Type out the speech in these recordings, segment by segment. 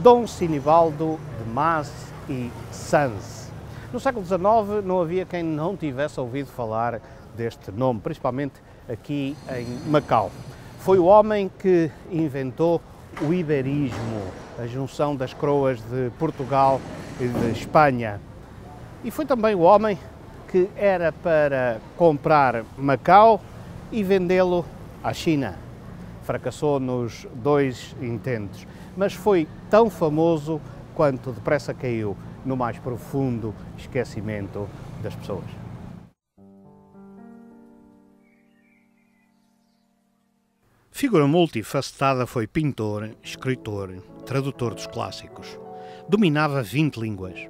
Dom Sinibaldo de Mas e Sans. No século XIX não havia quem não tivesse ouvido falar deste nome, principalmente aqui em Macau. Foi o homem que inventou o iberismo, a junção das coroas de Portugal e de Espanha. E foi também o homem que era para comprar Macau e vendê-lo à China. Fracassou nos dois intentos, mas foi tão famoso quanto depressa caiu no mais profundo esquecimento das pessoas. Figura multifacetada, foi pintor, escritor, tradutor dos clássicos. Dominava 20 línguas.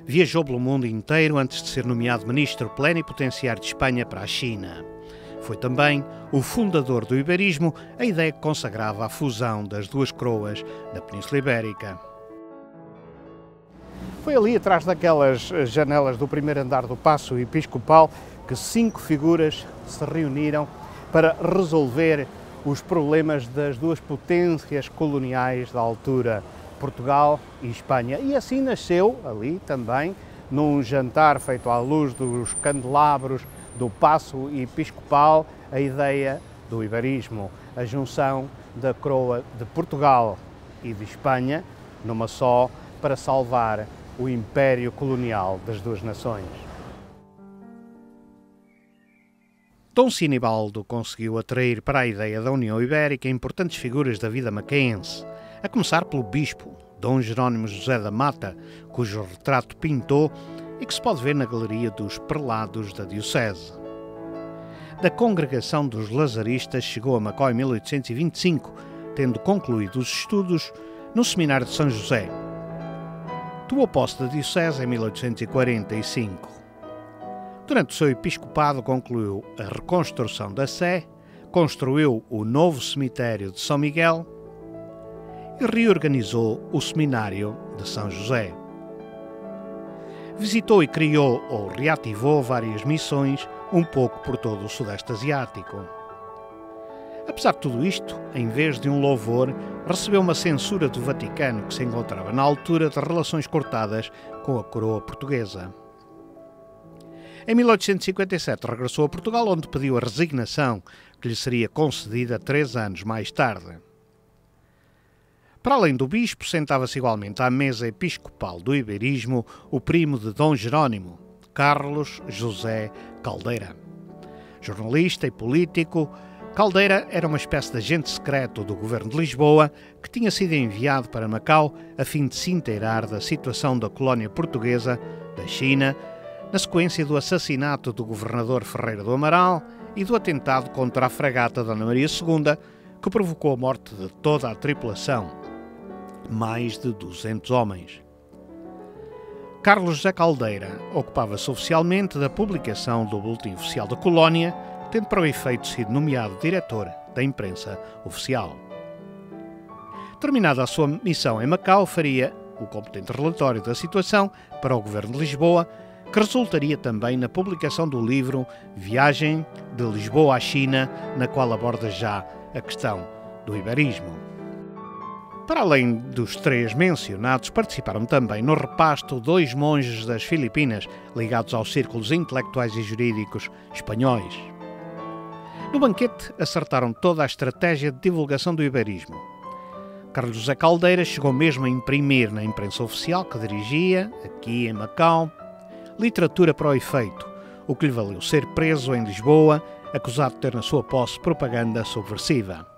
Viajou pelo mundo inteiro antes de ser nomeado ministro plenipotenciário de Espanha para a China. Foi também o fundador do iberismo, a ideia que consagrava a fusão das duas coroas da Península Ibérica. Foi ali, atrás daquelas janelas do primeiro andar do Paço Episcopal, que 5 figuras se reuniram para resolver os problemas das duas potências coloniais da altura, Portugal e Espanha. E assim nasceu, ali também, num jantar feito à luz dos candelabros do Paço Episcopal, a ideia do iberismo, a junção da coroa de Portugal e de Espanha numa só, para salvar o império colonial das duas nações. Dom Sinibaldo conseguiu atrair para a ideia da União Ibérica importantes figuras da vida macaense, a começar pelo bispo, Dom Jerónimo José da Mata, cujo retrato pintou e que se pode ver na Galeria dos Prelados da Diocese. Da congregação dos Lazaristas chegou a Macau em 1825, tendo concluído os estudos no Seminário de São José. Tomou posse da Diocese em 1845. Durante o seu episcopado concluiu a reconstrução da Sé, construiu o novo cemitério de São Miguel e reorganizou o Seminário de São José. Visitou e criou ou reativou várias missões, um pouco por todo o Sudeste Asiático. Apesar de tudo isto, em vez de um louvor, recebeu uma censura do Vaticano, que se encontrava na altura de relações cortadas com a coroa portuguesa. Em 1857 regressou a Portugal, onde pediu a resignação, que lhe seria concedida 3 anos mais tarde. Para além do bispo, sentava-se igualmente à mesa episcopal do iberismo o primo de Dom Jerónimo, Carlos José Caldeira. Jornalista e político, Caldeira era uma espécie de agente secreto do governo de Lisboa que tinha sido enviado para Macau a fim de se inteirar da situação da colónia portuguesa da China, na sequência do assassinato do governador Ferreira do Amaral e do atentado contra a fragata Dona Maria II, que provocou a morte de toda a tripulação, mais de 200 homens. Carlos José Caldeira ocupava-se oficialmente da publicação do Boletim Oficial da Colónia, tendo para o efeito sido nomeado diretor da imprensa oficial. Terminada a sua missão em Macau, faria o competente relatório da situação para o governo de Lisboa, que resultaria também na publicação do livro Viagem de Lisboa à China, na qual aborda já a questão do iberismo. Para além dos 3 mencionados, participaram também no repasto 2 monges das Filipinas, ligados aos círculos intelectuais e jurídicos espanhóis. No banquete acertaram toda a estratégia de divulgação do iberismo. Carlos José Caldeira chegou mesmo a imprimir na imprensa oficial que dirigia, aqui em Macau, literatura para o efeito, o que lhe valeu ser preso em Lisboa, acusado de ter na sua posse propaganda subversiva.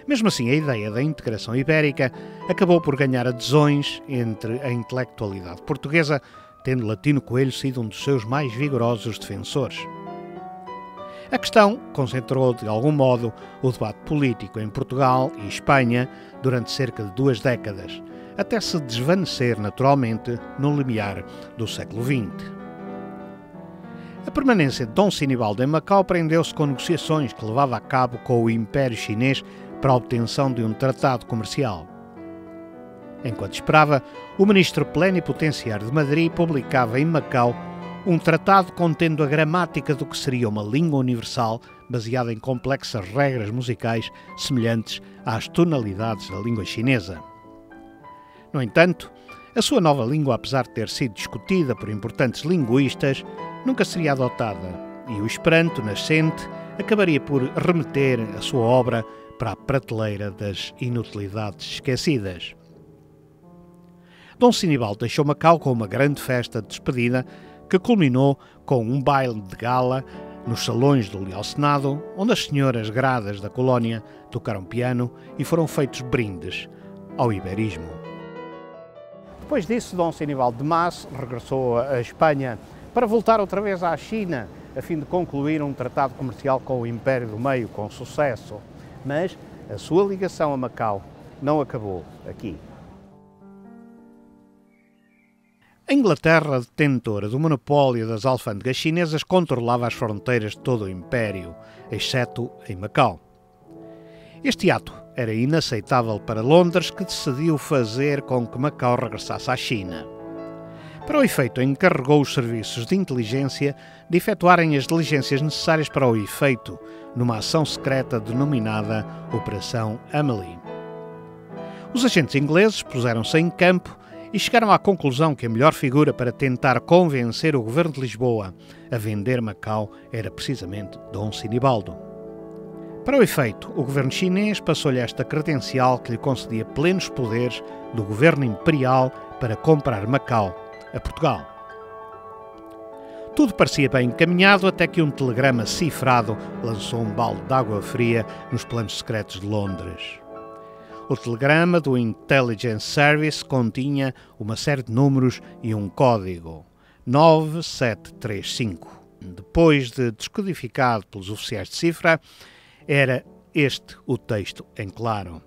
Mesmo assim, a ideia da integração ibérica acabou por ganhar adesões entre a intelectualidade portuguesa, tendo Latino Coelho sido um dos seus mais vigorosos defensores. A questão concentrou, de algum modo, o debate político em Portugal e Espanha durante cerca de 2 décadas, até se desvanecer naturalmente no limiar do século XX. A permanência de Dom Sinibaldo em Macau prendeu-se com negociações que levava a cabo com o Império Chinês para a obtenção de um tratado comercial. Enquanto esperava, o ministro plenipotenciário de Madrid publicava em Macau um tratado contendo a gramática do que seria uma língua universal baseada em complexas regras musicais semelhantes às tonalidades da língua chinesa. No entanto, a sua nova língua, apesar de ter sido discutida por importantes linguistas, nunca seria adotada, e o Esperanto nascente acabaria por remeter a sua obra para a prateleira das inutilidades esquecidas. Dom Sinibaldo deixou Macau com uma grande festa de despedida que culminou com um baile de gala nos salões do Leal Senado, onde as senhoras gradas da colónia tocaram piano e foram feitos brindes ao iberismo. Depois disso, Dom Sinibaldo de Mas regressou à Espanha para voltar outra vez à China, a fim de concluir um tratado comercial com o Império do Meio com sucesso. Mas a sua ligação a Macau não acabou aqui. A Inglaterra, detentora do monopólio das alfândegas chinesas, controlava as fronteiras de todo o Império, exceto em Macau. Este ato era inaceitável para Londres, que decidiu fazer com que Macau regressasse à China. Para o efeito, encarregou os serviços de inteligência de efetuarem as diligências necessárias para o efeito, numa ação secreta denominada Operação Amelie. Os agentes ingleses puseram-se em campo e chegaram à conclusão que a melhor figura para tentar convencer o governo de Lisboa a vender Macau era precisamente Dom Sinibaldo. Para o efeito, o governo chinês passou-lhe esta credencial que lhe concedia plenos poderes do governo imperial para comprar Macau a Portugal. Tudo parecia bem encaminhado até que um telegrama cifrado lançou um balde de água fria nos planos secretos de Londres. O telegrama do Intelligence Service continha uma série de números e um código 9735. Depois de descodificado pelos oficiais de cifra, era este o texto em claro.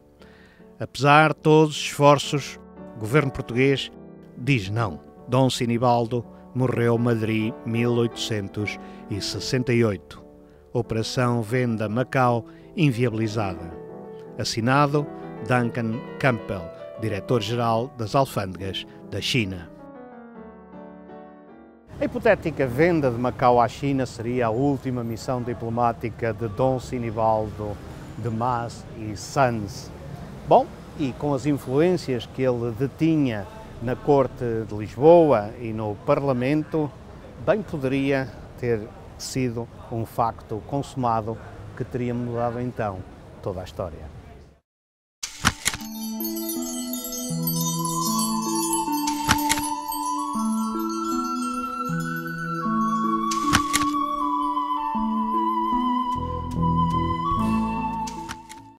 Apesar de todos os esforços, o governo português diz não. Dom Sinibaldo morreu em Madrid 1868. Operação Venda Macau inviabilizada. Assinado Duncan Campbell, diretor-geral das alfândegas da China. A hipotética venda de Macau à China seria a última missão diplomática de Dom Sinibaldo de Mas e Sons. Bom, e com as influências que ele detinha na corte de Lisboa e no Parlamento, bem poderia ter sido um facto consumado que teria mudado então toda a história.